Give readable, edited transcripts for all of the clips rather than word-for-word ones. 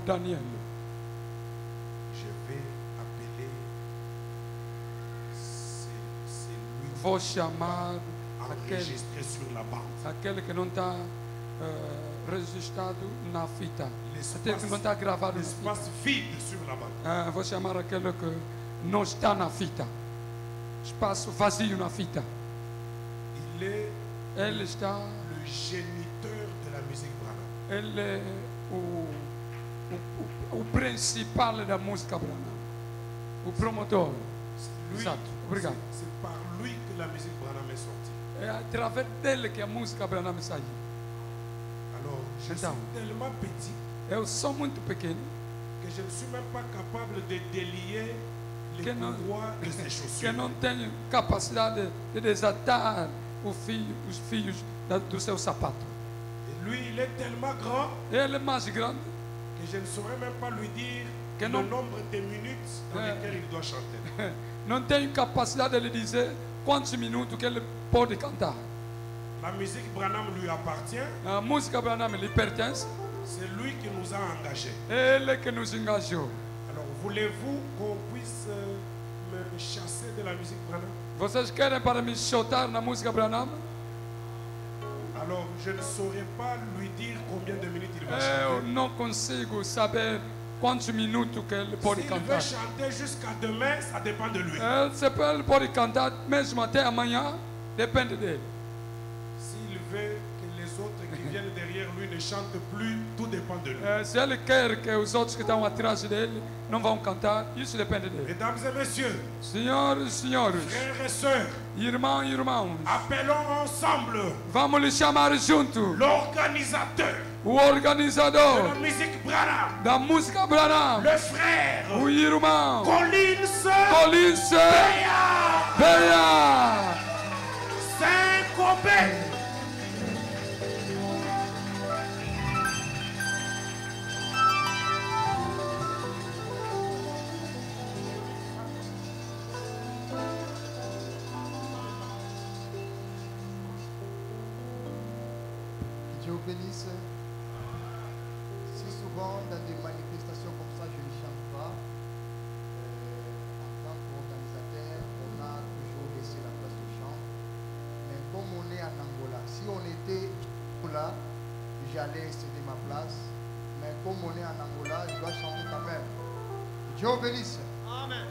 Daniel. Je vais appeler celui Vou chamar enregistré sur la bande. aquele que não está registrado na fita. Aquele que não está gravado na fita. L'espace vide sur la bande. Vou chamar aquele que não está na fita. Espaço vazio na fita. Ele está. Le géniteur de la musique Branham. Ele é o principal da música Branham. O promotor. Exato. Obrigado. C'est par lui que la musique Branham est sortie. É através dele que a música Branham saiu. Alors, je Então, suis tellement petit eu sou muito pequeno que je ne suis même pas capable de délier les que não, courroies de ses que chaussures. não tenho capacidade de desatar os fios do seu sapato. Et lui, il est tellement grand Ele é mais grande que je ne saurais même pas lui dire que le non. nombre de minutes dans lesquelles il doit chanter. não tenho capacidade de lhe dizer quantos minutos que ele pode cantar. La musique Branham lui appartient. A música Branham lhe pertence. C'est lui qui nous a engagés. Ele que nos engajou. Alors, voulez-vous qu'on puisse me chasser de la musique Branham? Vocês querem para me chutar na música Branham? Alors, je ne saurais pas lui dire combien de minutes il va Eu chanter. não consigo saber quantos minutos que ele pode S'il cantar. veut chanter jusqu'à demain, ça dépend de lui. Ele pode cantar mesmo até amanhã, depende dele. S'il veut que les autres qui viennent derrière lui ne chantent plus, tout dépend de lui. Se ele quer que os outros que estão atrás dele não vão cantar, isso depende dele. Mesdames et messieurs, Senhoras e senhores, frères et sœurs, irmãos e irmãos, appelons ensemble vamos lhe chamar junto l'organisateur o de organizador la musique Branham, da música Branham, le frère o irmão Collins Collins Beya, Beya, Saint-Copé. Dieu vous bénisse. Si souvent dans des manifestations comme ça, je ne chante pas, en tant qu'organisateur, on a toujours laissé la place au chant. Mais comme on est en Angola, si on était là, j'allais céder ma place. Mais comme on est en Angola, je dois chanter quand même. Dieu vous bénisse. Amen.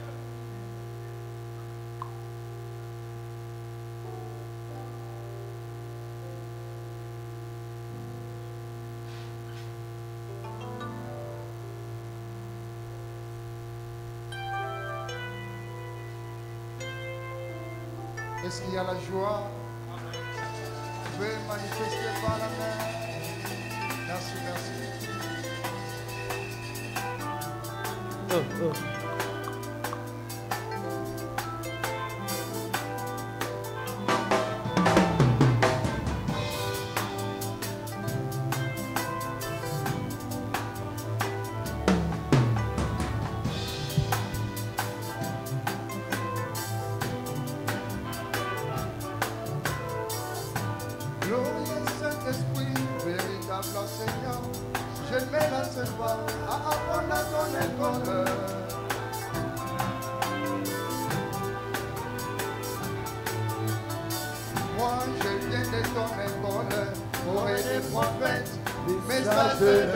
Est-ce qu'il y a la joie? Vous pouvez manifester par la main. Merci, merci. Glorieux Saint-Esprit, véritable enseignant, je ne me lance pas à apprendre à ton école. Moi, je viens de ton école, pour des prophètes, des messagers,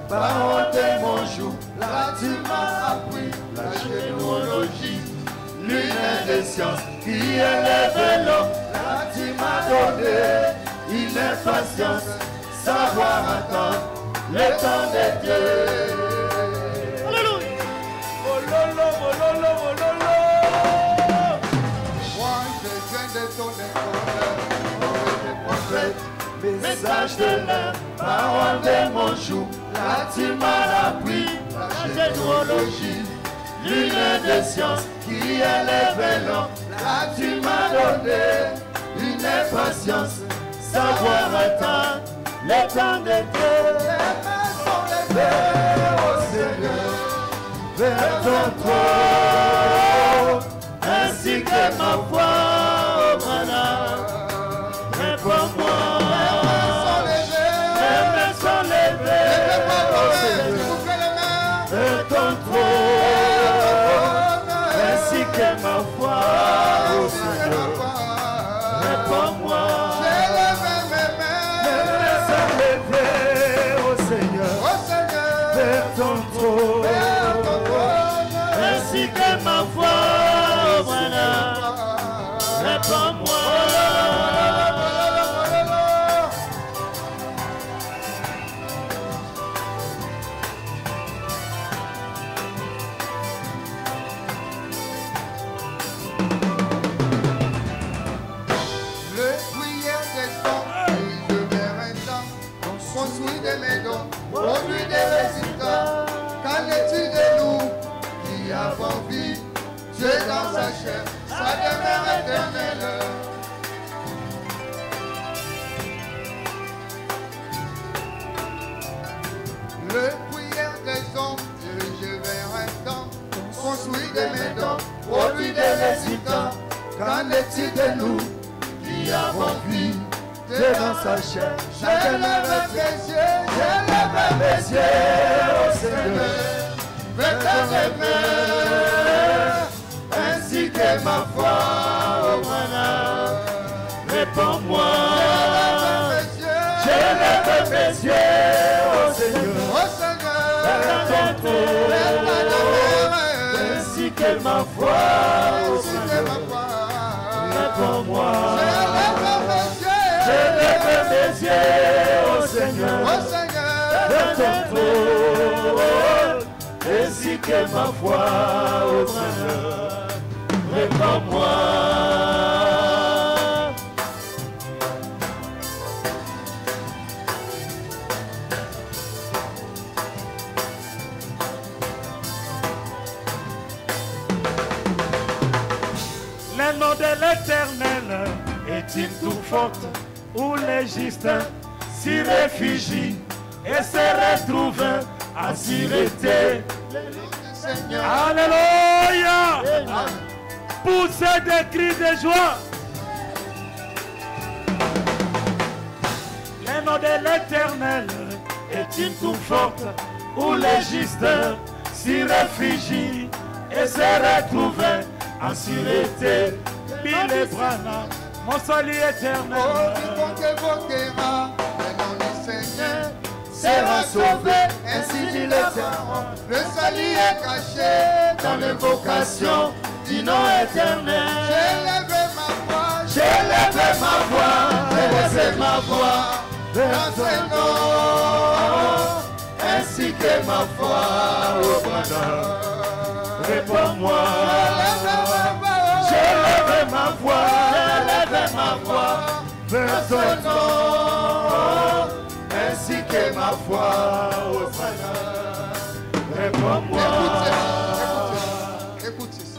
paroles de mon jour. Là, tu m'as appris la généalogie, l'une des sciences qui élève l'homme. Là, tu m'as donné une impatience, savoir attendre le temps de Dieu. Alléluia. Oh lolo, oh lolo, oh lolo. Moi, je viens de ton école, pour des prophètes, Message de l'heure, parole de mon jour. Là, tu m'as appris la généalogie, l'une des sciences qui élève l'homme. Là, tu m'as donné une impatience, savoir attendre le temps de Dieu. les mains sont levées au Seigneur, vers ton trône, Ainsi que ma voix, oh Branham, réponds-moi. les mains sont levées. Les mains sont levées S'il vous plaît, les mains. ton trône, ainsi que ma foi, ô Seigneur. Réponds-moi. Vers ton trône, ainsi que ma foi, voilà, réponds-moi. Le prière des temps, je verrai un temps, construit des maisons, produit des résultats. Qu'en est-il de nous qui avons vu Dieu dans sa chair, sa demeure éternelle? Le prière des hommes dirigé vers un temps, construit des maisons, produit des résultats. Qu'en est-il de nous qui avons vu Dieu dans sa chair? J'élève mes yeux, au Seigneur, vers ta demeure, ainsi que ma foi, ô Mana. Réponds-moi. J'élève mes yeux, ô Seigneur, vers ton trône, ainsi que ma foi, ô Seigneur. Réponds-moi. J'élève mes yeux, ô Seigneur, vers ton trône, ainsi que ma foi, ô Seigneur. Réponds-moi. Le nom de l'Éternel est une tour forte où les justes s'y réfugient et se retrouvent en sûreté. Alléluia! Poussez des cris de joie. Le nom de l'Éternel est une tour forte où les justes s'y réfugient et se retrouvent en sûreté. Billy Branham, mon salut éternel. Oh, quiconque évoquera le nom du Seigneur sera sauvé, ainsi dit l'Éternel. Le salut est caché dans l'invocation du nom éternel. J'élève ma voix, j'élève ma voix, j'élève ma voix dans ce nom, ainsi que ma foi, ô Branham. Réponds-moi. J'élève ma voix, vers ton nom, ainsi que ma foi, ô Seigneur. Réponds-moi. Écoute ceci.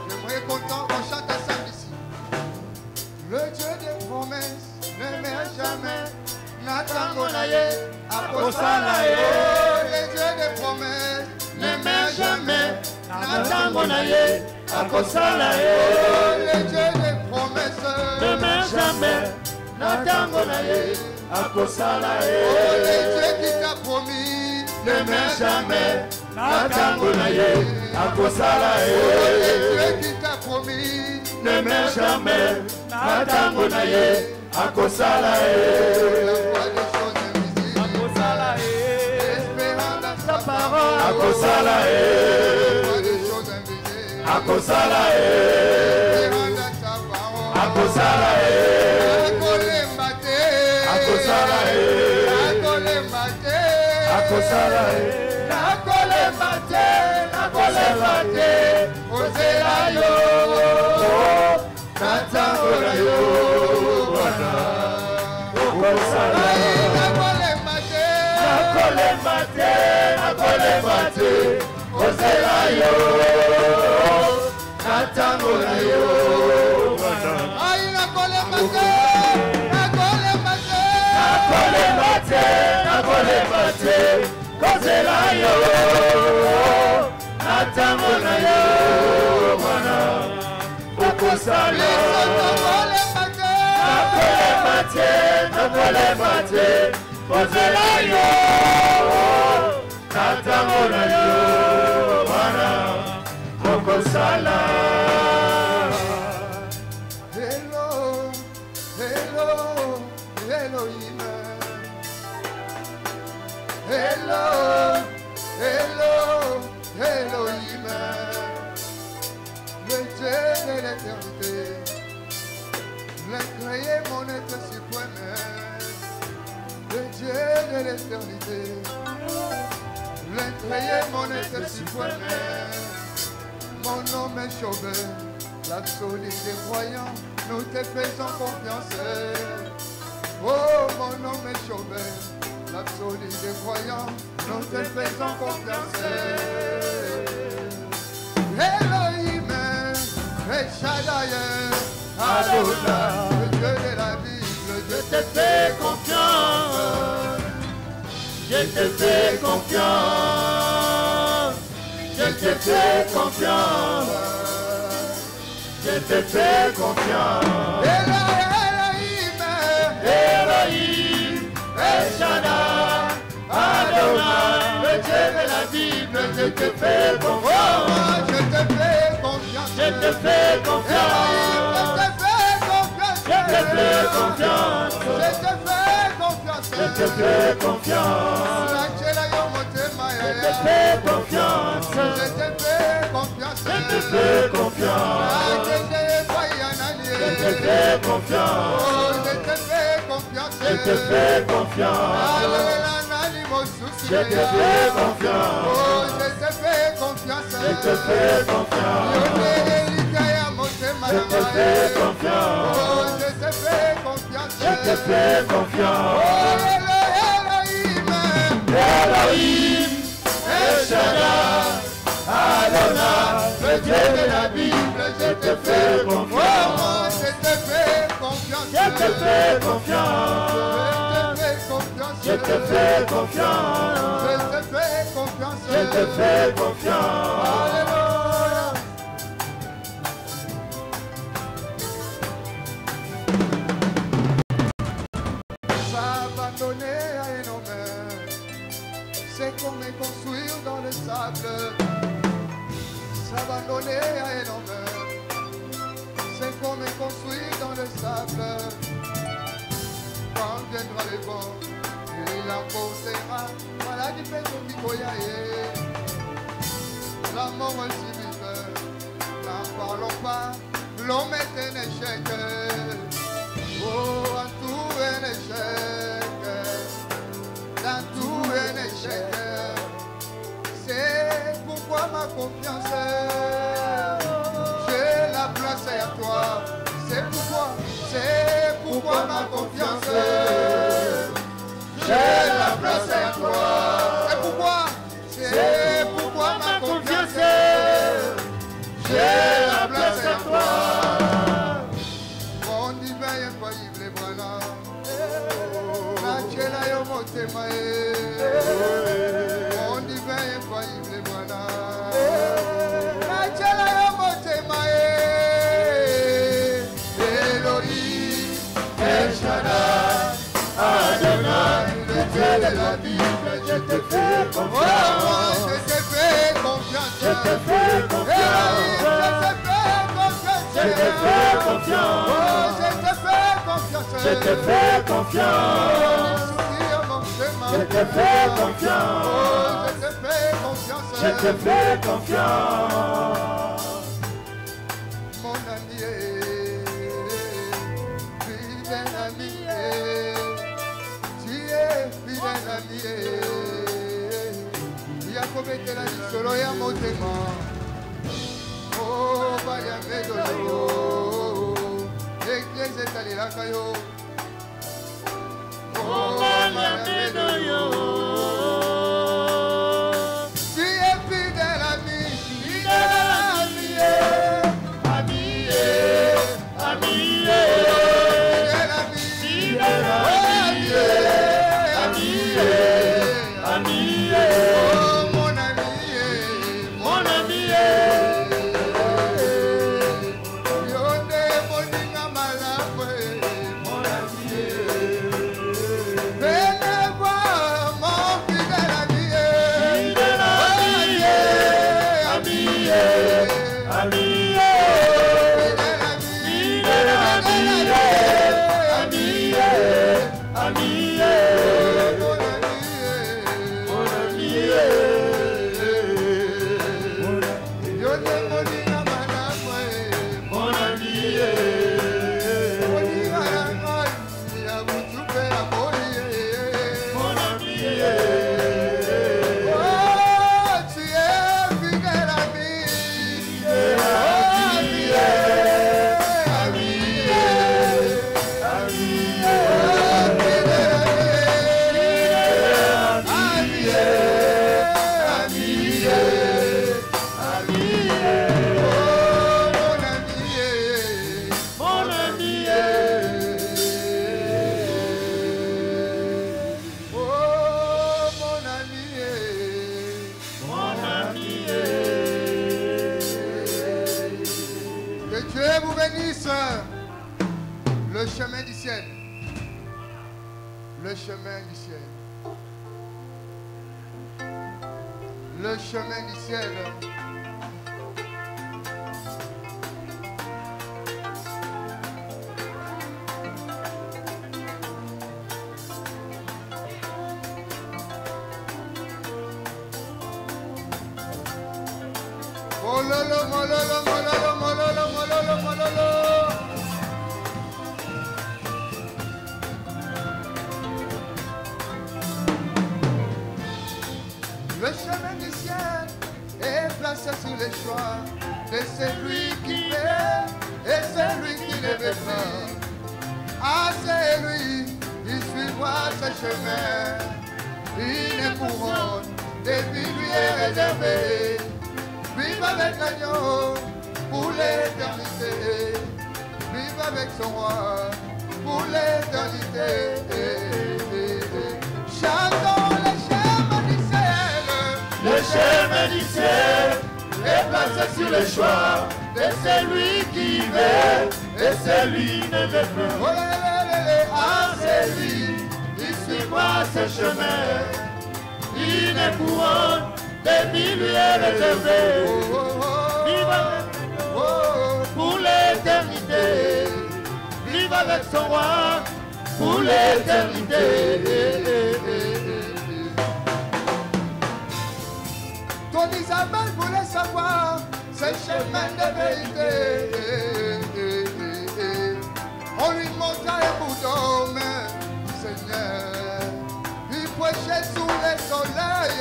J'aimerais qu'on chante ensemble ici. Le Dieu des promesses ne meurt jamais. Natangonaye, Akosalaye. Le Dieu des promesses ne meurt jamais. Natangonaye, Akosalaye. Le Dieu des promesses Ne meurt jamais. Natangonaye, Akosalaye. Le Dieu qui t'a promis Ne meurt jamais. Natangonaye, Akosalaye. Le Dieu qui t'a promis Ne meurt jamais. Natangonaye, Akosalaye. la foi des choses invisibles. Akosalaye. Espérant dans sa Parole. la Akosalaye. foi des choses invisibles. Akosalaye. Espérant dans sa parole. Akosalaye. Akolembate. Akosalaye. Akolembate. Akosalaye. Akolembate. Akolembate. Ozela yo. Natangola yo. Bwana. Akosalaye. Akolembate. Nakolemate. Nakolemate. Ozela yo. Natangola yo. Bwana. Ay, akolembate. Akolembate. Nakolemate. Nakolemate. Ozela yo. Natangola yo. Bwana. Akosalaye. Nakolemate. Nakolemate. Ozela yo. Hello, hello, Elohim, le Dieu de l'éternité, l'incroyable mon être suprême, le Dieu de l'éternité, l'incroyable mon être suprême, mon nom est Chauvet, l'absolu des croyants, nous te faisons confiance. Oh, mon nom est Chauvet, l'absolu des croyants, nous te faisons confiance. Elohim, El Shaddai, Adonai, le Dieu de la Bible, Je te fais confiance. Je te fais confiance. Je te fais confiance. Je te fais confiance. Elohim, Elohim, El Shaddai, Adonai, le Dieu de la Bible, je te fais confiance. je te fais confiance. Je te fais confiance. Je te fais confiance. Je te fais confiance. Je te fais confiance. La chela yo motema Je te fais confiance. Je te fais confiance. Je te fais confiance. La chela Je te fais confiance. Oh, je te fais confiance. Je te fais confiance. Je te fais confiance. Oh, je te fais confiance. Je te fais confiance. Je te fais confiance. Oh, je te fais confiance. Je te fais confiance. Oh, Elohim, Elohim, El Shaddai, Adonai, le Dieu de la Bible, je te fais oh, confiance. je te fais confiance. Je te fais confiance. Je te fais confiance. Je te fais confiance. Je te fais confiance. Je te fais confiance. Alléluia. S'abandonner à un homme, c'est comme construire dans le sable. S'abandonner à un homme, c'est comme construire dans le sable. Quand viendra le vent, il emportera. Voilà du fait qui koyaye. La mort aussi vite, n'en parlons pas. L'homme est un échec. Oh, en tout un échec. Dans tout un échec. C'est pourquoi ma confiance. J'ai la place à toi. C'est pourquoi ma confiance. J'ai la place à toi. C'est pourquoi ma confiance. J'ai la place à toi. Mon divin infaillible voilà. La chela yo motema mon divin infaillible voilà. La chela yo motema Elohim, El Shaddai, Adonai, le Dieu de la Bible, je te fais confiance. Oh, je te fais confiance. Je te fais confiance. Je te fais confiance. Je te fais confiance. Je te fais confiance. Je te fais confiance. Je te fais confiance. Je te fais confiance. Mon ami, fidèle ami, tu es fidèle ami. Yakobetela lisolo ya motema. Oh, bayambedo yo. Église etalelaka yo. Oh, bayambedo yo. Tu es fidèle ami, fidèle ami, ami, Ami, fidèle ami, fidèle ami, ami, oh mon ami, mon ami, yonde moninga malamu, mon ami, chemin du ciel. Le chemin du ciel. Mololo, mololo, mololo, mololo, mololo, mololo. Le chemin du ciel est placé sur les choix de celui qui veut et celui qui ne veut pas. Ah, c'est lui, il suivra ce chemin. Une couronne de vie lui est réservée. Vive avec l'agneau pour l'éternité. Vive avec son roi pour l'éternité. Chantons le chemin du ciel. Le chemin du ciel est placé sur le choix de celui qui veut et celui qui ne veut plus. Oh, Ah, c'est lui, il suivra ce chemin. Une couronne de vie lui est réservée. Vive avec pour l'éternité. Vive avec son roi pour l'éternité. Ton Isabelle voulait savoir ce chemin de vérité. On lui montra un bout d'homme, Seigneur. Il prêchait sous le soleil,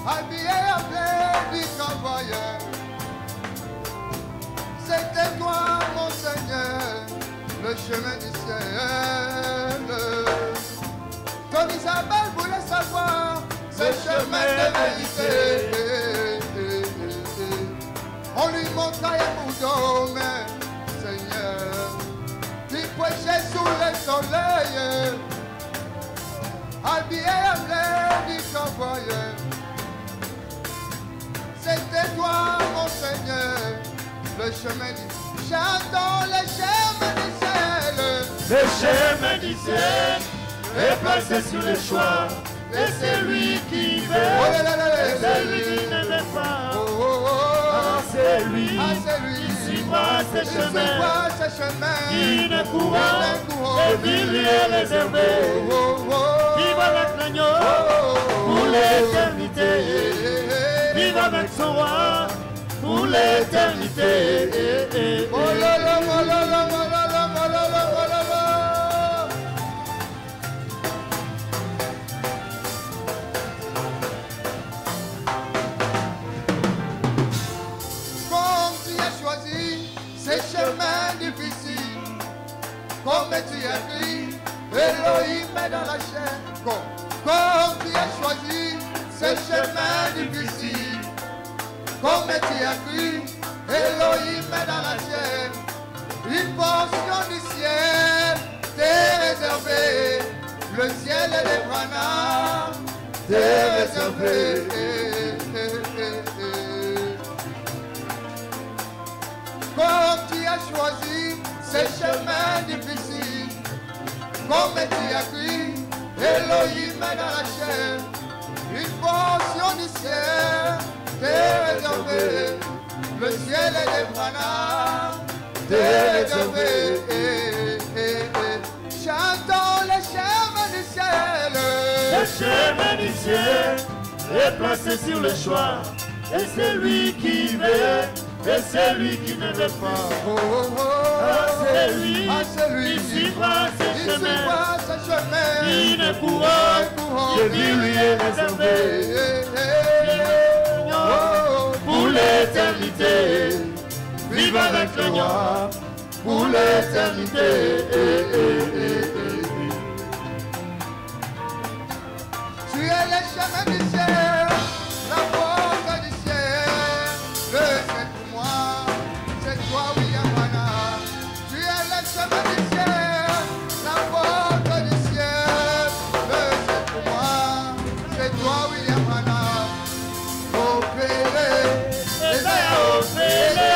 habillé à plein du convoyeur. C'était toi, mon Seigneur, le chemin du ciel. Ton Isabelle voulait savoir ce chemin de vérité. On lui montra un bout d'homme, Seigneur, qui prêchait sous le soleil, habillé à plein du convoyeur. C'était toi, mon Seigneur, le chemin du ciel. Chantons le chemin du ciel. Le chemin du ciel est placé sur le choix de celui qui veut et celui qui ne veut pas. Ah, c'est lui, il suivra ce chemin. Une couronne de vie lui est réservée. Vive avec l'agneau pour l'éternité. Vive avec son roi pour l'éternité. Mololo, mololo, mololo, mololo, mololo. Comme tu as choisi ces chemins difficiles, comme tu as dit, Elohim est dans la chair. Comme tu as choisi ces chemins difficiles, comme tu as cru, Elohim est dans la chair. Une portion du ciel t'est réservée. Le ciel et les Brana t'est réservé. Comme tu as choisi ces chemins difficiles, comme tu as cru, Elohim est dans la chair. Une portion du ciel t'est réservée. Le ciel et les Brana t'est réservé. Chantons le chemin du ciel. Le chemin du ciel est placé sur le choix de celui qui veut et celui qui ne veut pas. Ah, c'est lui, il suivra ce chemin. Une couronne de vie lui est réservée. Pour l'éternité, vive avec le roi pour l'éternité. Tu es le chemin du ciel, la porte du ciel. Le ciel pour moi, c'est toi, William Wana. Tu es le chemin du ciel, la porte du ciel. Le ciel pour moi, c'est toi, William Wana. Opéré, Opéré,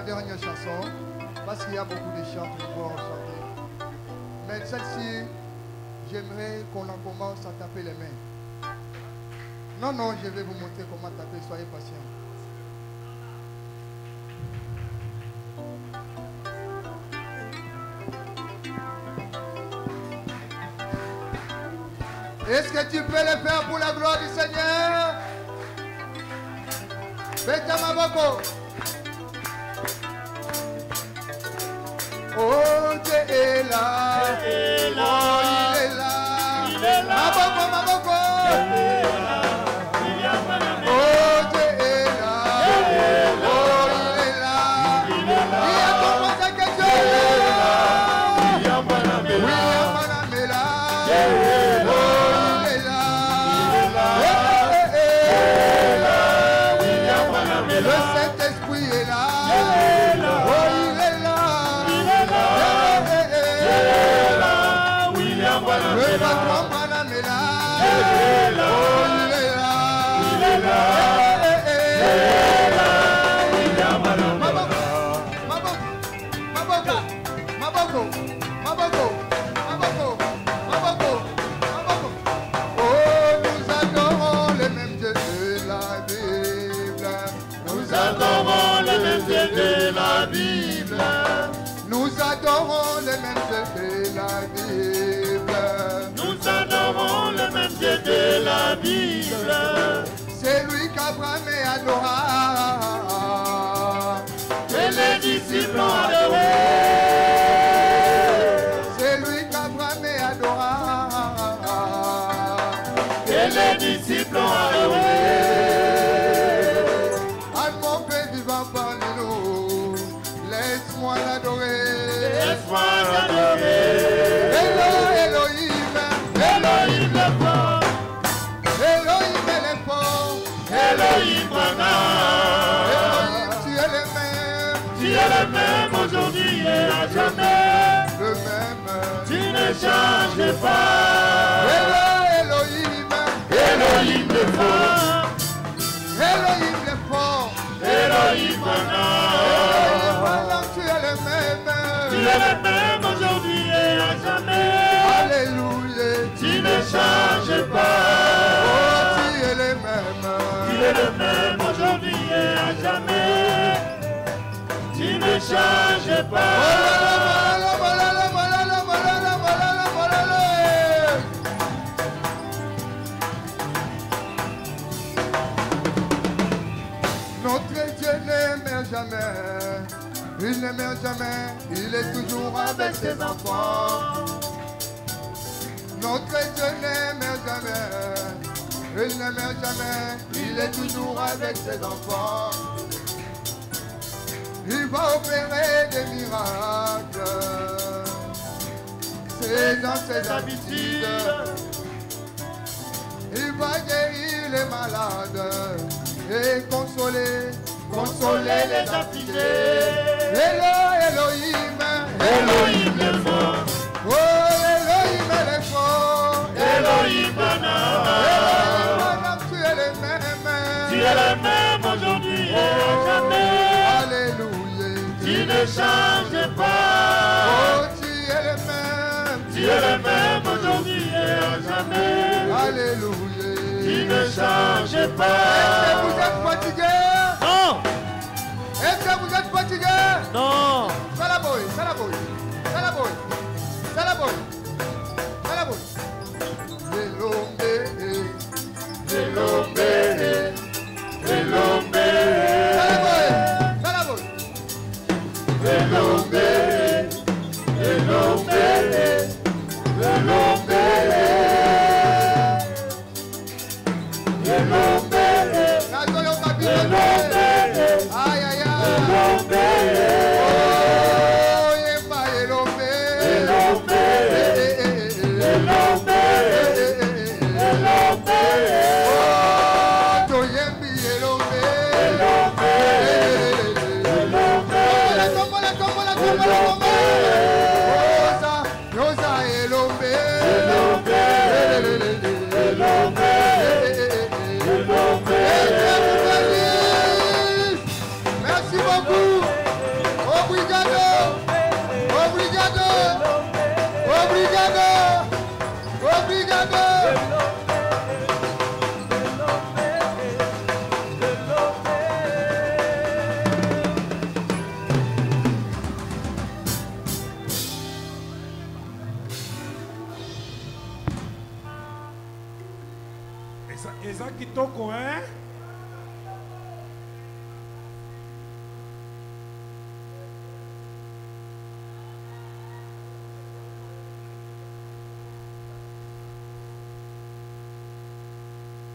dernière chanson, parce qu'il y a beaucoup de chants que nous allons chanter. Mais celle-ci, j'aimerais qu'on en commence à taper les mains. Non, non, je vais vous montrer comment taper, soyez patients. Est-ce que tu peux le faire pour la gloire du Seigneur? Faites ma boko. Oh, Dieu est là. Oh, il est là. Ma boko, ma boko. Oh, Dieu est là. Oh, il est là. Il y a comment ça que Dieu est là. William Manamela. Le Saint-Esprit est là. Oh, il est là. Le patron Branham est là. Oh, il est là. Maboko. Oh, nous adorons les mêmes dieux de la Bible. Nous adorons les mêmes dieux de la Bible. Nous adorons les mêmes dieux de la Bible. Nous adorons les mêmes dieux de la Bible. C'est lui qu'Abraham adora. Et les disciples ont adoré. C'est lui qu'Abraham adora. Et les disciples ont adoré. Mon Père vivant parmi nous, laisse-moi l'adorer. Laisse-moi l'adorer. Elohim, Elohim le fort. Elohim est le fort. Elohim Branham. Elohim, tu es le même. Tu es le même aujourd'hui et à jamais. Le même. Tu ne changes pas. Elohim, Elohim le fort. Elohim le fort. Elohim Branham. Tu es le même. Tu es le même aujourd'hui et à jamais. Alléluia. Tu ne changes pas. Oh, tu es le même. Tu es le même aujourd'hui et à jamais. Tu ne changes pas. Notre Dieu ne meurt jamais. Il ne meurt jamais. Il est toujours avec ses enfants. Notre Dieu ne meurt jamais. Il ne meurt jamais. Il est toujours avec ses enfants. Il va opérer des miracles. C'est dans ses habitudes. Il va guérir les malades et consoler les affligés. Elohim, Elohim le fort. oh Elohim est le fort. Elohim Branham. Elohim, tu es le même. Tu es le même aujourd'hui et à jamais. Alléluia. Tu ne changes pas. Oh, tu es le même. Tu es le même aujourd'hui et à jamais. Alléluia. Tu ne changes Est-ce que pas. vous êtes fatigué? Non, Est-ce que vous êtes fatigué? non. Salaboy, salaboy, salaboy, salaboy, salaboy. Elombe, Elombe, Elombe, salaboy, salaboy. Elombe, Elombe, Elombe, Elombe, Nazoyo kabine. Elombe, Aïe, aïe, aïe. Elombe, Oh, yemba elombe. Elombe, Eza kitoko, hein?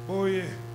Boye.